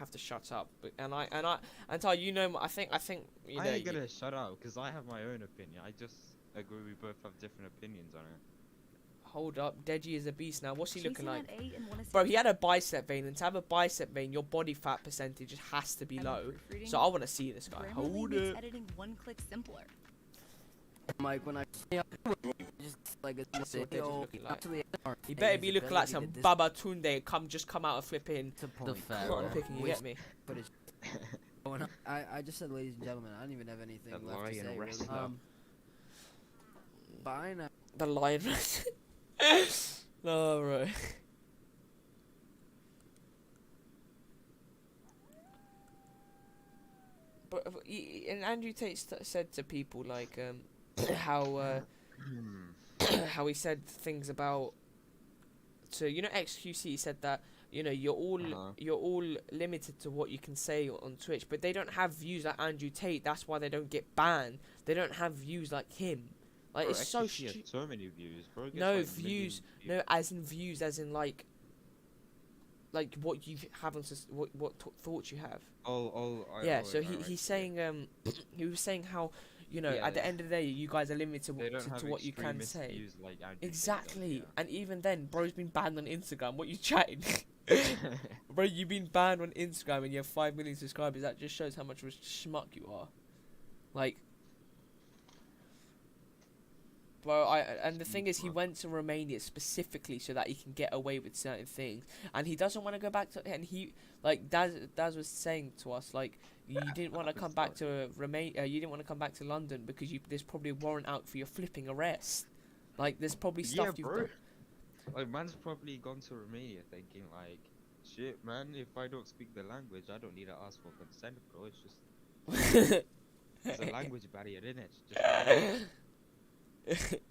have to shut up. But and Ty, you know, I think you I know. ain't gonna shut up because I have my own opinion. I just agree we both have different opinions on it. Hold up, Deji is a beast now. What's he looking Chasing like? that A and wanna Bro, see he had a bicep vein, and to have a bicep vein, your body fat percentage has to be I'm low. proofreading. So I want to see this guy. Grammarly Hold makes it. editing one click simpler. Mike, when I just like a Let's see what Deji's looking like. actually, He better be looking like some Baba Tunde. Just come out of flipping to point. cotton picking. You get me? But it's going on. I just said, ladies and gentlemen, I don't even have anything That left to lion say. Really. wrestler. Bye now. The lion. No, right. But and Andrew Tate said to people like how how he said things about to XQC said that you're all limited to what you can say on Twitch, but they don't have views like Andrew Tate. That's why they don't get banned. They don't have views like him. Like, Bro, it's so XQC has so many views, bro. It gets, no like, views, million no as in views, as in like what you have on thoughts you have. Yeah, so he's saying he was saying how Yeah, at the end of the day you guys are limited they don't to have what you can extremist say. views like Andrew Tate does, Exactly, yeah. and even then, bro's been banned on Instagram. What you chatting? Bro, you've been banned on Instagram and you have 5 million subscribers. That just shows how much of a schmuck you are. Like, bro, and the thing is, he went to Romania specifically so that he can get away with certain things, and he doesn't want to go back to. And he, like, Daz was saying to us, like, you didn't want to come back to Romania. You didn't want to come back to London because there's probably a warrant out for your flipping arrest. Like, there's probably stuff you've done. Like, man's probably gone to Romania thinking, like, shit, man, if I don't speak the language, I don't need to ask for consent, bro. It's just, there's a language barrier, in it. Just,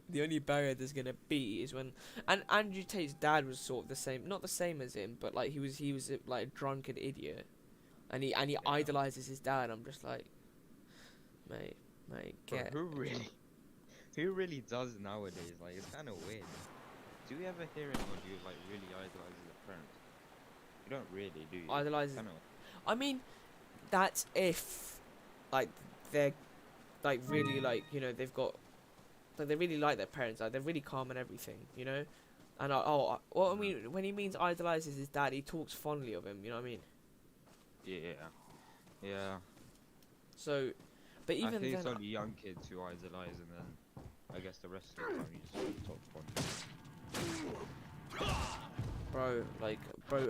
the only barrier there's gonna be is when, and Andrew Tate's dad was sort of the same, not the same as him, but like he was like a drunken idiot, and he idolizes his dad. I'm just like, mate, bro, get. who really does nowadays? Like, it's kind of weird. Do you ever hear anyone who like really idolizes their parents? You don't really, do you? Idolizes. Kinda. I mean, that's if, like, they're, like, really, like, they've got, like, they really like their parents, like, they're really calm and everything, and well, I mean, when he means idolizes his dad, he talks fondly of him, you know what I mean? Yeah. So, but even I think then, it's only young kids who idolize, and then I guess the rest of the time you just talk fun. bro,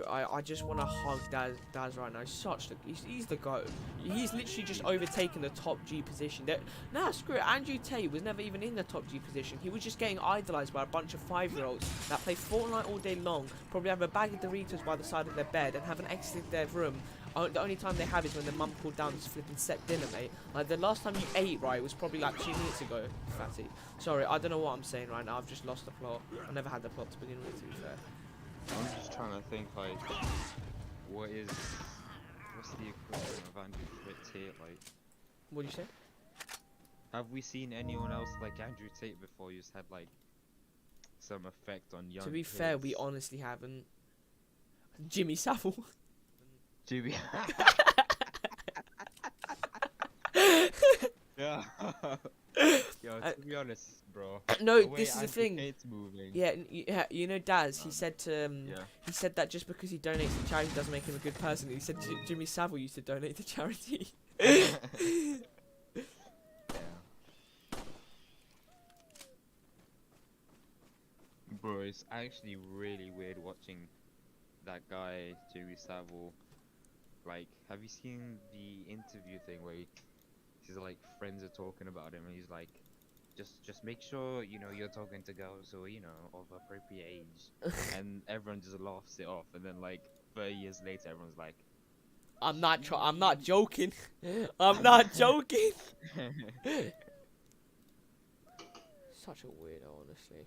I just want to hug Daz right now. He's the GOAT. He's literally just overtaken the top G position. Nah, screw it. Andrew Tate was never even in the top G position. He was just getting idolized by a bunch of 5-year-olds that play Fortnite all day long, probably have a bag of Doritos by the side of their bed, and haven't exited their room. The only time they have is when their mum called down to flipping set dinner, mate. Like, the last time you ate, right, was probably like 2 minutes ago, fatty. Sorry, I don't know what I'm saying right now. I've just lost the plot. I never had the plot to begin with, to be fair. I'm just trying to think, like, what's the equivalent of Andrew Tate like? What do you say? Have we seen anyone else like Andrew Tate before who's had like some effect on young To be kids? fair, we honestly haven't. Jimmy Savile. Jimmy. Yeah. Yo, to be honest, bro. No, the way this is the Andrew thing. Tate's moving. Yeah, Daz. He said Yeah. he said that just because he donates to charity doesn't make him a good person. He said Jimmy Savile used to donate to charity. Yeah. Bro, it's actually really weird watching that guy, Jimmy Savile. Like, have you seen the interview thing where he's like, friends are talking about him, and he's like, just make sure, you're talking to girls who are, of appropriate age. And everyone just laughs it off, and then like 30 years later, everyone's like, I'm not joking. I'm not joking. Such a weirdo, honestly.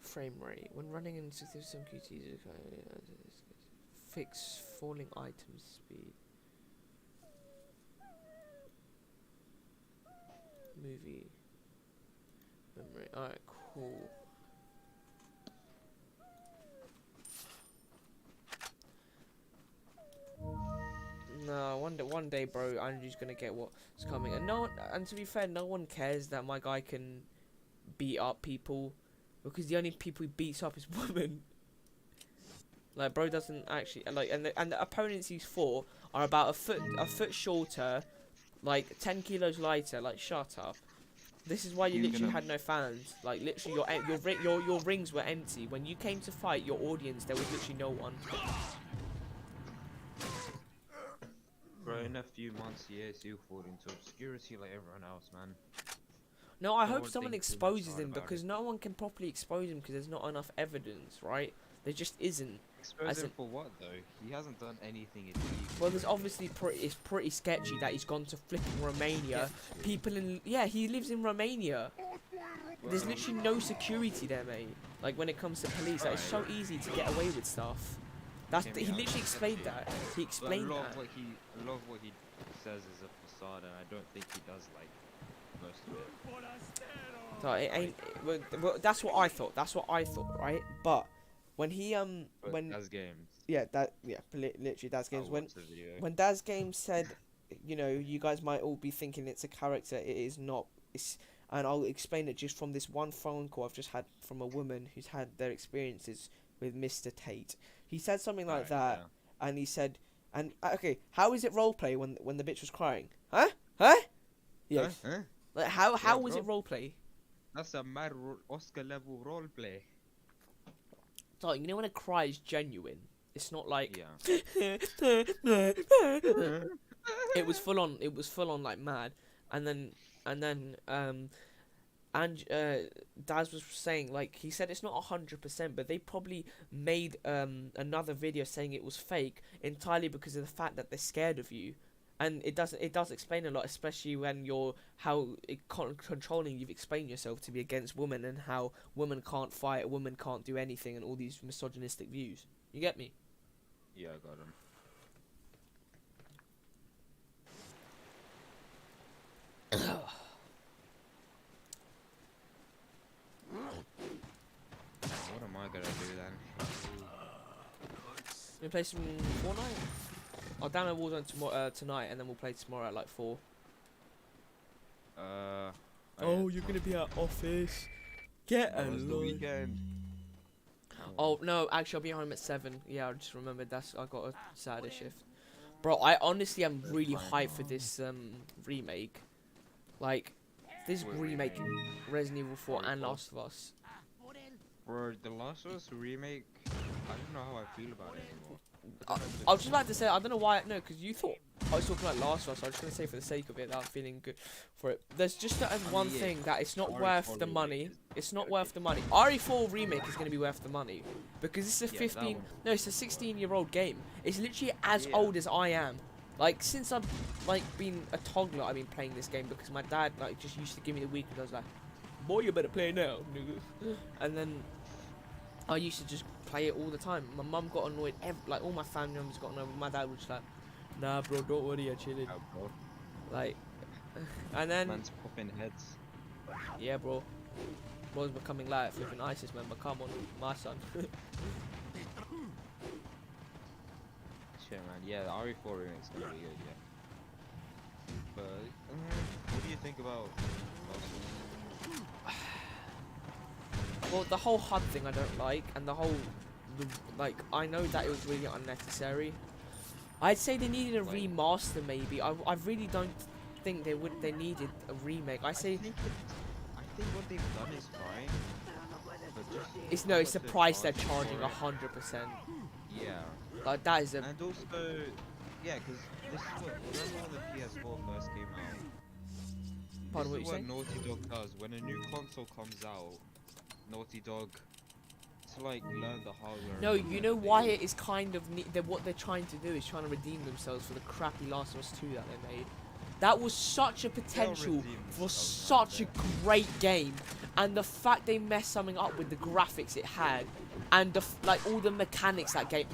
Frame rate when running in 60 some QTs. Fix falling item speed. Movie memory. Alright, cool. one day, bro, Andrew's gonna get what's coming. And no one, and to be fair, no one cares that my guy can beat up people, because the only people he beats up is women. Like, bro doesn't actually like, and the opponents he's fought are about a foot shorter, like 10 kilos lighter. Like, shut up. This is why you literally had no fans. Like, literally, your rings were empty when you came to fight. Your audience, there was literally no one. Bro, in a few months, yes, you fall into obscurity like everyone else, man. No, I No hope one someone thinks too much exposes hard him, about because it. no one can properly expose him because there's not enough evidence, right? There just isn't. Expose As him in- for what though? He hasn't done anything illegal. Well, there's obviously it's pretty sketchy that he's gone to flipping Romania. People he lives in Romania. There's literally no security there, mate. Like, when it comes to police, like, it's so easy to get away with stuff. He literally explained that. He explained a lot that. Of what he says is a facade, and I don't think he does like most of it. So it ain't. Well, that's what I thought. That's what I thought, right? But when he But when as games, literally that's games. I'll When watch the video. when Daz Games said, you know, you guys might all be thinking it's a character. It is not. And I'll explain it just from this one phone call I've just had from a woman who's had their experiences with Mr. Tate. He said something like that, and he said, and okay, how is it roleplay when the bitch was crying? Huh? Yeah. Huh? Like, how Yeah, was it bro. roleplay? That's a mad Oscar level role play. So, you know when a cry is genuine, it's not like Yeah. it was full on like mad, and then Daz was saying, like, he said it's not 100%, but they probably made another video saying it was fake entirely because of the fact that they're scared of you, and it does explain a lot, especially when you're controlling you've explained yourself to be against women, and how women can't fight, women can't do anything, and all these misogynistic views. You get me? Yeah, I got him. What am I gonna do then? We play some Fortnite. I'll download Warzone tonight, and then we'll play tomorrow at like 4. Oh, you're gonna be at office. Get that was the weekend. Oh no, actually I'll be home at 7. Yeah, I just remembered I got a Saturday shift. Bro, I honestly am really hyped for this remake. Like, this What remake, remake? Resident Evil 4 and Horror. Last of Us. Bro, the Last of Us remake, I don't know how I feel about it anymore. I was just about to say, I don't know why, no, because you thought I was talking about Last of Us, so I was just going to say for the sake of it that I'm feeling good for it. There's just that one yeah, thing that it's not RE4 worth the remake money. is It's not okay. worth the money. RE4 remake is going to be worth the money. Because it's a Yeah, that 15, one. no, it's a 16-year-old game. It's literally as Yeah. old as I am. Like, since I've, like, been a toddler, I've been playing this game because my dad, like, just used to give me the weekend. I was like, boy, you better play now, nigga. And then I used to just play it all the time. My mum got annoyed. Like, all my family members got annoyed. My dad was just like, nah, bro, don't worry, you're chilling. Oh, bro. Like, and then, Man's popping heads. yeah, bro. Bro's becoming like a flipping ISIS member. Come on, my son. Shit, man. Yeah, the RE4 remake's gonna be good, yeah. But, what do you think about Last of Us? Well, the whole HUD thing I don't like, and like, I know that it was really unnecessary. I'd say they needed a Like- remaster, maybe. I really don't think they needed a remake. I say I think what they've done is fine. But just it's how the much price they're charging charging for it. 100%. Yeah. Like, that is a And also, yeah, because this is what, remember when the PS4 first came out? Pardon, This what is you what Naughty Dog does. When a new console comes out, Naughty Dog, to like learn the hardware. No, and you know everything, why it is kind of what they're trying to do is trying to redeem themselves for the crappy Last of Us 2 that they made. That was such a potential redeem for themselves, such a man. great game, and the fact they messed something up with the graphics it had, and like all the mechanics that game.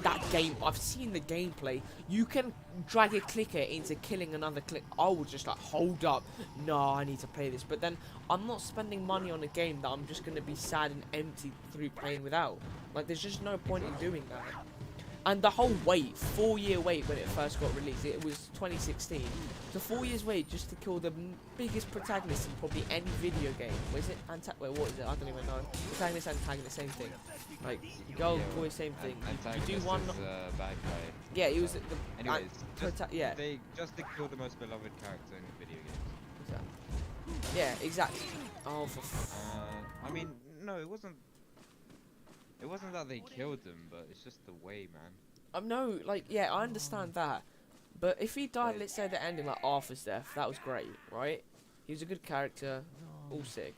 I've seen the gameplay. You can drag a clicker into killing another click. I was just like, hold up, no, I need to play this. But then I'm not spending money on a game that I'm just gonna be sad and empty through playing without. Like, there's just no point in doing that. And the whole wait, 4-year wait when it first got released, it was 2016. The 4 years wait just to kill the biggest protagonist in probably any video game. Was it? Wait, what is it? I don't even know. Protagonist, antagonist, same thing. Like, girl, Yeah, boy, same thing. You Antagonist do one. is a bad guy. Yeah, he was the. Anyways, yeah. they just to kill the most beloved character in the video games. Yeah, exactly. Oh, for. I mean, no, it wasn't. It wasn't that they killed him, but it's just the way, man. No, like, yeah, I understand that. But if he died, let's say the ending, like Arthur's death, that was great, right? He was a good character, all sick.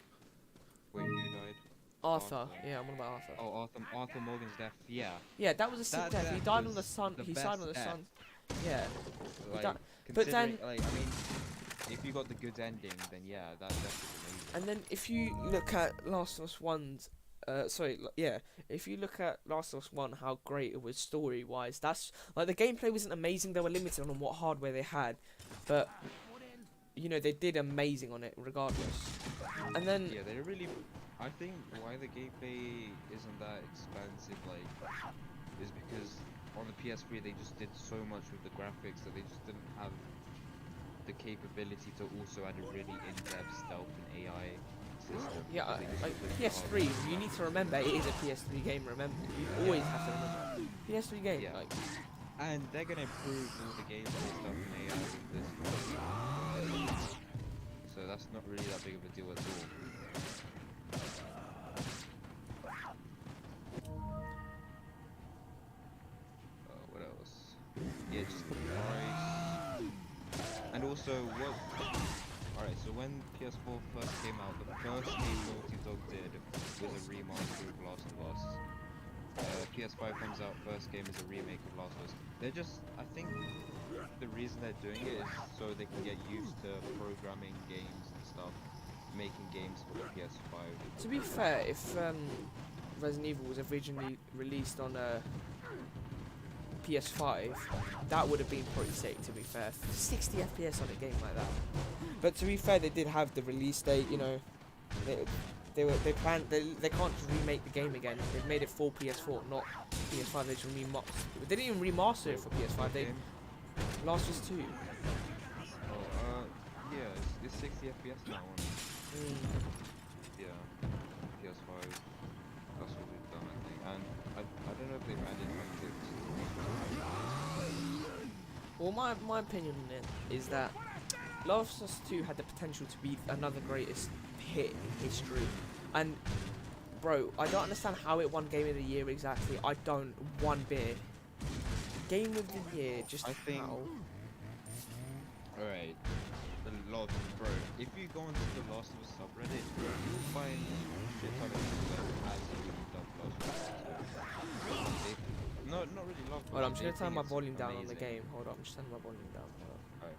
Wait, who died? Arthur, yeah, I'm on about Arthur. Oh, Arthur Morgan's death. Yeah. Yeah, that was a sick That death. He death died on was the sun. the He died on best the death. sun. Yeah. Like, that- but then- like, I mean, if you got the good ending, then yeah, that death was amazing. And then if you look at Last of Us 1's, if you look at Last of Us 1, how great it was story-wise, that's, like, the gameplay wasn't amazing, they were limited on what hardware they had, but, you know, they did amazing on it, regardless. And then, Yeah, they really. I think why the gameplay isn't that expensive, like, is because on the PS3 they just did so much with the graphics that they just didn't have the capability to also add a really in-depth stealth and AI system. yeah, because they just like, couldn't PS3, hardware. you need to remember, it is a PS3 game, remember, you always have to remember, PS3 game, Yeah. like, And they're gonna improve all the gameplay stuff and AI with this. So that's not really that big of a deal at all. What else? Yeah, just the price. And also what... Alright, so when PS4 first came out, the first game Naughty Dog did was a remaster of Last of Us. PS5 comes out, first game is a remake of Last of Us. They're just, I think the reason they're doing it is so they can get used to programming games and stuff, making games for the PS5. to be fair, if, Resident Evil was originally released on PS5, that would have been pretty sick, to be fair. 60 FPS on a game like that. But to be fair, they did have the release date, you know. They can't just remake the game again. They've made it for PS4, not PS5. They just they didn't even remaster it for PS5. They Game? Last was 2. Oh, yeah, it's 60 FPS now on, yeah, PS5. That's what they've done, I think. And I don't know if they've added context. Well, my opinion on it is that Last of Us 2 had the potential to be another greatest hit in history. And, bro, I don't understand how it won Game of the Year exactly. I don't one bit. Game of the Year, just I think- how? Alright, a lot, bro. If you go onto the Last of Us subreddit, you'll find shit ton of people that absolutely love Last of Us 2. Not really love. Hold on, I'm just they gonna turn think my it's volume down on the amazing. game. Hold on, I'm just turning my volume down. Hold on. Alright.